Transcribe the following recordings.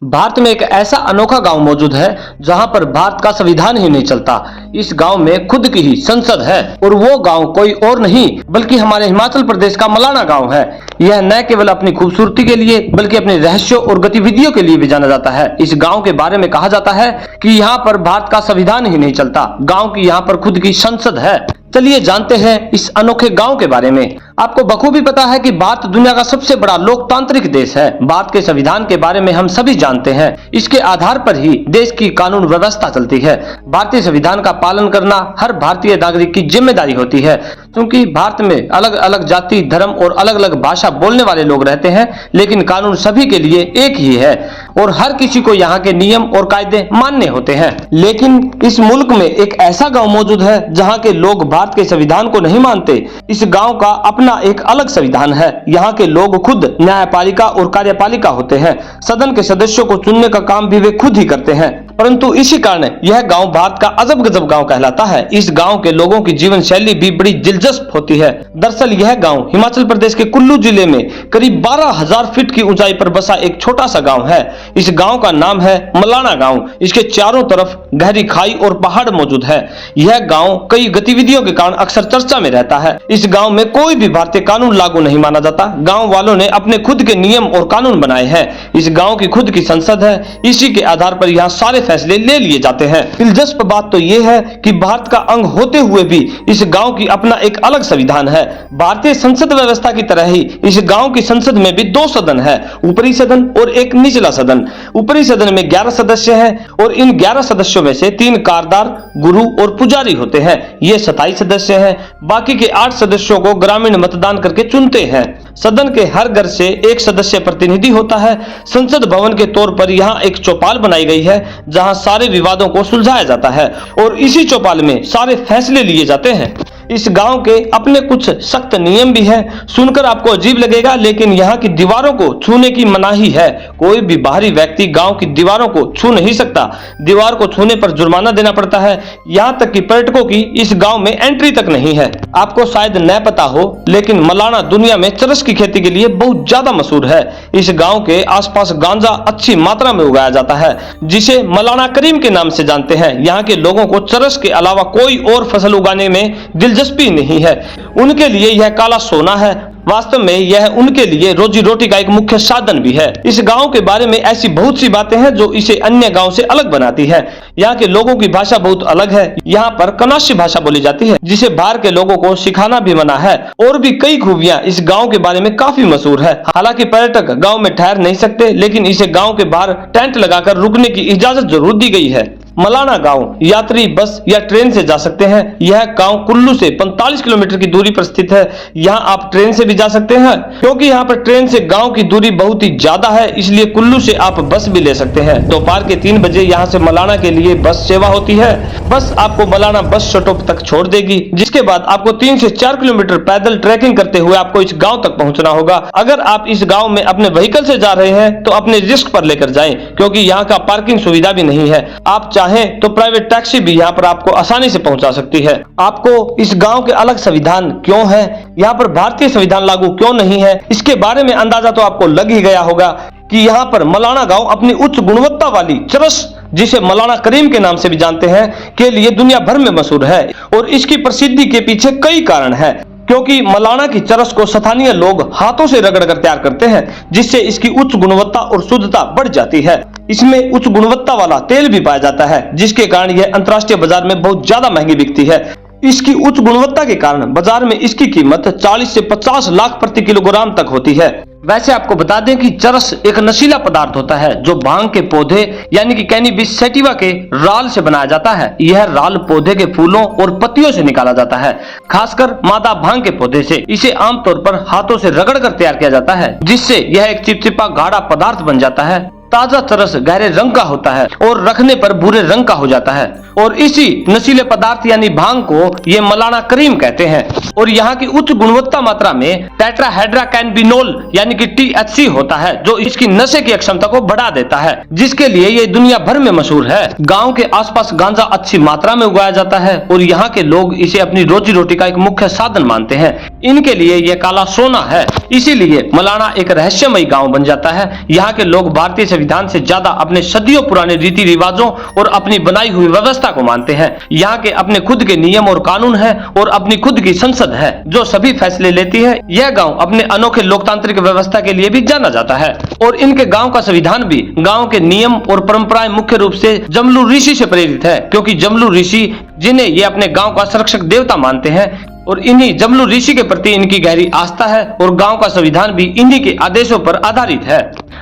भारत में एक ऐसा अनोखा गांव मौजूद है जहां पर भारत का संविधान ही नहीं चलता। इस गांव में खुद की ही संसद है और वो गांव कोई और नहीं बल्कि हमारे हिमाचल प्रदेश का मलाना गांव है। यह न केवल अपनी खूबसूरती के लिए बल्कि अपने रहस्यों और गतिविधियों के लिए भी जाना जाता है। इस गांव के बारे में कहा जाता है कि यहाँ पर भारत का संविधान ही नहीं चलता, गाँव की यहाँ पर खुद की संसद है। चलिए जानते हैं इस अनोखे गांव के बारे में। आपको बखूबी पता है कि भारत दुनिया का सबसे बड़ा लोकतांत्रिक देश है। भारत के संविधान के बारे में हम सभी जानते हैं। इसके आधार पर ही देश की कानून व्यवस्था चलती है। भारतीय संविधान का पालन करना हर भारतीय नागरिक की जिम्मेदारी होती है। क्योंकि भारत में अलग अलग जाति, धर्म और अलग अलग भाषा बोलने वाले लोग रहते हैं, लेकिन कानून सभी के लिए एक ही है और हर किसी को यहाँ के नियम और कायदे मानने होते हैं। लेकिन इस मुल्क में एक ऐसा गाँव मौजूद है जहाँ के लोग भारत के संविधान को नहीं मानते। इस गांव का अपना एक अलग संविधान है। यहाँ के लोग खुद न्यायपालिका और कार्यपालिका होते हैं। सदन के सदस्यों को चुनने का काम भी वे खुद ही करते हैं। परंतु इसी कारण यह गांव भारत का अजब गजब गांव कहलाता है। इस गांव के लोगों की जीवन शैली भी बड़ी दिलचस्प होती है। दरअसल यह गांव हिमाचल प्रदेश के कुल्लू जिले में करीब 12,000 फीट की ऊंचाई पर बसा एक छोटा सा गांव है। इस गांव का नाम है मलाना गांव। इसके चारों तरफ गहरी खाई और पहाड़ मौजूद है। यह गांव कई गतिविधियों के कारण अक्सर चर्चा में रहता है। इस गांव में कोई भी भारतीय कानून लागू नहीं माना जाता। गांव वालों ने अपने खुद के नियम और कानून बनाए हैं। इस गांव की खुद की संसद है। इसी के आधार पर यहाँ सारे फैसले ले लिए जाते हैं। दिलचस्प बात तो यह है कि भारत का अंग होते हुए भी इस गांव की अपना एक अलग संविधान है। भारतीय संसद व्यवस्था की तरह ही इस गांव की संसद में भी 2 सदन है, ऊपरी सदन और एक निचला सदन। ऊपरी सदन में 11 सदस्य हैं और इन 11 सदस्यों में से 3 कारदार, गुरु और पुजारी होते हैं। ये 27 सदस्य हैं। बाकी के 8 सदस्यों को ग्रामीण मतदान करके चुनते हैं। सदन के हर घर से एक सदस्य प्रतिनिधि होता है। संसद भवन के तौर पर यहाँ एक चौपाल बनाई गई है जहाँ सारे विवादों को सुलझाया जाता है और इसी चौपाल में सारे फैसले लिए जाते हैं। इस गांव के अपने कुछ सख्त नियम भी हैं। सुनकर आपको अजीब लगेगा, लेकिन यहाँ की दीवारों को छूने की मनाही है। कोई भी बाहरी व्यक्ति गांव की दीवारों को छू नहीं सकता। दीवार को छूने पर जुर्माना देना पड़ता है। यहाँ तक कि पर्यटकों की इस गांव में एंट्री तक नहीं है। आपको शायद न पता हो, लेकिन मलाना दुनिया में चरस की खेती के लिए बहुत ज्यादा मशहूर है। इस गांव के आसपास गांजा अच्छी मात्रा में उगाया जाता है, जिसे मलाना करीम के नाम से जानते हैं। यहाँ के लोगों को चरस के अलावा कोई और फसल उगाने में दिलचस्पी नहीं है। उनके लिए यह काला सोना है। वास्तव में यह उनके लिए रोजी रोटी का एक मुख्य साधन भी है। इस गांव के बारे में ऐसी बहुत सी बातें हैं जो इसे अन्य गांव से अलग बनाती है। यहाँ के लोगों की भाषा बहुत अलग है। यहाँ पर कनाशी भाषा बोली जाती है, जिसे बाहर के लोगों को सिखाना भी मना है। और भी कई खूबियां इस गांव के बारे में काफी मशहूर है। हालांकि पर्यटक गांव में ठहर नहीं सकते, लेकिन इसे गांव के बाहर टेंट लगाकर रुकने की इजाजत जरूर दी गई है। मलाना गांव यात्री बस या ट्रेन से जा सकते हैं। यह गांव कुल्लू से 45 किलोमीटर की दूरी पर स्थित है। यहाँ आप ट्रेन से भी जा सकते हैं। क्योंकि यहाँ पर ट्रेन से गांव की दूरी बहुत ही ज्यादा है, इसलिए कुल्लू से आप बस भी ले सकते हैं। दोपहर के 3 बजे यहाँ से मलाना के लिए बस सेवा होती है। बस आपको मलाना बस स्टॉप तक छोड़ देगी, जिसके बाद आपको 3 से 4 किलोमीटर पैदल ट्रैकिंग करते हुए आपको इस गाँव तक पहुँचना होगा। अगर आप इस गाँव में अपने व्हीकल से जा रहे हैं तो अपने रिस्क पर लेकर जाएं, क्योंकि यहाँ का पार्किंग सुविधा भी नहीं है। आप चाहें तो प्राइवेट टैक्सी भी यहाँ पर आपको आसानी से पहुंचा सकती है। आपको इस गांव के अलग संविधान क्यों है, यहाँ पर भारतीय संविधान लागू क्यों नहीं है, इसके बारे में अंदाजा तो आपको लग ही गया होगा कि यहाँ पर मलाना गांव अपनी उच्च गुणवत्ता वाली चरस, जिसे मलाना करीम के नाम से भी जानते हैं, के लिए दुनिया भर में मशहूर है। और इसकी प्रसिद्धि के पीछे कई कारण है। क्योंकि मलाना की चरस को स्थानीय लोग हाथों से रगड़कर तैयार करते हैं, जिससे इसकी उच्च गुणवत्ता और शुद्धता बढ़ जाती है। इसमें उच्च गुणवत्ता वाला तेल भी पाया जाता है, जिसके कारण यह अंतर्राष्ट्रीय बाजार में बहुत ज्यादा महंगी बिकती है। इसकी उच्च गुणवत्ता के कारण बाजार में इसकी कीमत 40 से 50 लाख प्रति किलोग्राम तक होती है। वैसे आपको बता दें कि चरस एक नशीला पदार्थ होता है जो भांग के पौधे यानी कि कैनबिस सैटिवा के राल से बनाया जाता है। यह राल पौधे के फूलों और पत्तियों से निकाला जाता है, खासकर मादा भांग के पौधे से। इसे आमतौर पर हाथों से रगड़कर तैयार किया जाता है, जिससे यह एक चिपचिपा गाढ़ा पदार्थ बन जाता है। ताजा चरस गहरे रंग का होता है और रखने पर भूरे रंग का हो जाता है। और इसी नशीले पदार्थ यानी भांग को ये मलाना करीम कहते हैं। और यहाँ की उच्च गुणवत्ता मात्रा में टेट्राहेड्राकैनबिनोल यानी कि THC होता है, जो इसकी नशे की क्षमता को बढ़ा देता है, जिसके लिए ये दुनिया भर में मशहूर है। गांव के आसपास गांजा अच्छी मात्रा में उगाया जाता है और यहाँ के लोग इसे अपनी रोजी रोटी का एक मुख्य साधन मानते हैं। इनके लिए ये काला सोना है, इसीलिए मलाना एक रहस्यमयी गाँव बन जाता है। यहाँ के लोग भारतीय संविधान से ज्यादा अपने सदियों पुराने रीति रिवाजों और अपनी बनाई हुई व्यवस्था को मानते हैं। यहाँ के अपने खुद के नियम और कानून है और अपनी खुद की संसद है जो सभी फैसले लेती है। यह गांव अपने अनोखे लोकतांत्रिक व्यवस्था के लिए भी जाना जाता है और इनके गांव का संविधान भी गांव के नियम और परंपराएं मुख्य रूप से जमलू ऋषि से प्रेरित है, क्योंकि जमलू ऋषि जिन्हें ये अपने गांव का संरक्षक देवता मानते हैं और इन्हीं जमलू ऋषि के प्रति इनकी गहरी आस्था है और गांव का संविधान भी इन्हीं के आदेशों पर आधारित है।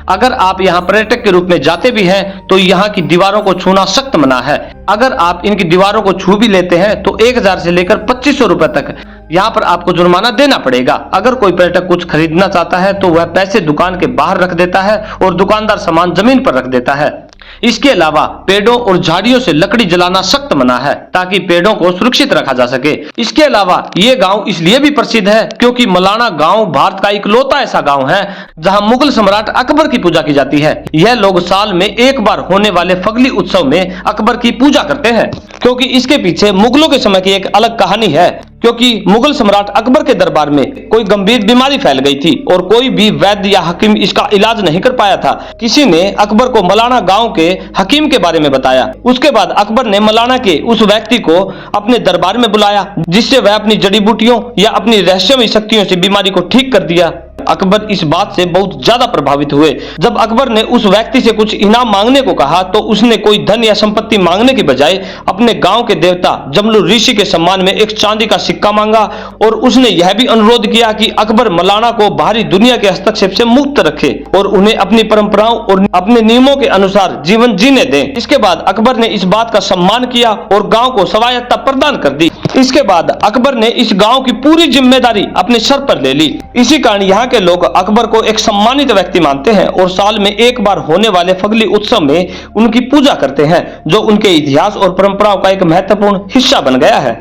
अगर आप यहाँ पर्यटक के रूप में जाते भी हैं तो यहाँ की दीवारों को छूना सख्त मना है। अगर आप इनकी दीवारों को छू भी लेते हैं तो 1000 से लेकर 2500 रुपए तक यहाँ पर आपको जुर्माना देना पड़ेगा। अगर कोई पर्यटक कुछ खरीदना चाहता है तो वह पैसे दुकान के बाहर रख देता है और दुकानदार सामान जमीन पर रख देता है। इसके अलावा पेड़ों और झाड़ियों से लकड़ी जलाना सख्त मना है ताकि पेड़ों को सुरक्षित रखा जा सके। इसके अलावा ये गांव इसलिए भी प्रसिद्ध है क्योंकि मलाना गांव भारत का इकलौता ऐसा गांव है जहां मुगल सम्राट अकबर की पूजा की जाती है। यह लोग साल में एक बार होने वाले फगली उत्सव में अकबर की पूजा करते हैं, क्योंकि इसके पीछे मुगलों के समय की एक अलग कहानी है। क्योंकि मुगल सम्राट अकबर के दरबार में कोई गंभीर बीमारी फैल गई थी और कोई भी वैद्य या हकीम इसका इलाज नहीं कर पाया था। किसी ने अकबर को मलाना गांव के हकीम के बारे में बताया। उसके बाद अकबर ने मलाना के उस व्यक्ति को अपने दरबार में बुलाया जिससे वह अपनी जड़ी बूटियों या अपनी रहस्यमयी शक्तियों से बीमारी को ठीक कर दिया। अकबर इस बात से बहुत ज्यादा प्रभावित हुए। जब अकबर ने उस व्यक्ति से कुछ इनाम मांगने को कहा तो उसने कोई धन या संपत्ति मांगने की बजाय अपने गांव के देवता जमलू ऋषि के सम्मान में एक चांदी का सिक्का मांगा और उसने यह भी अनुरोध किया कि अकबर मलाना को बाहरी दुनिया के हस्तक्षेप से मुक्त रखे और उन्हें अपनी परंपराओं और अपने नियमों के अनुसार जीवन जीने दें। इसके बाद अकबर ने इस बात का सम्मान किया और गांव को स्वायत्तता प्रदान कर दी। इसके बाद अकबर ने इस गांव की पूरी जिम्मेदारी अपने सर पर ले ली। इसी कारण यहाँ के लोग अकबर को एक सम्मानित व्यक्ति मानते हैं और साल में एक बार होने वाले फगली उत्सव में उनकी पूजा करते हैं, जो उनके इतिहास और परंपराओं का एक महत्वपूर्ण हिस्सा बन गया है।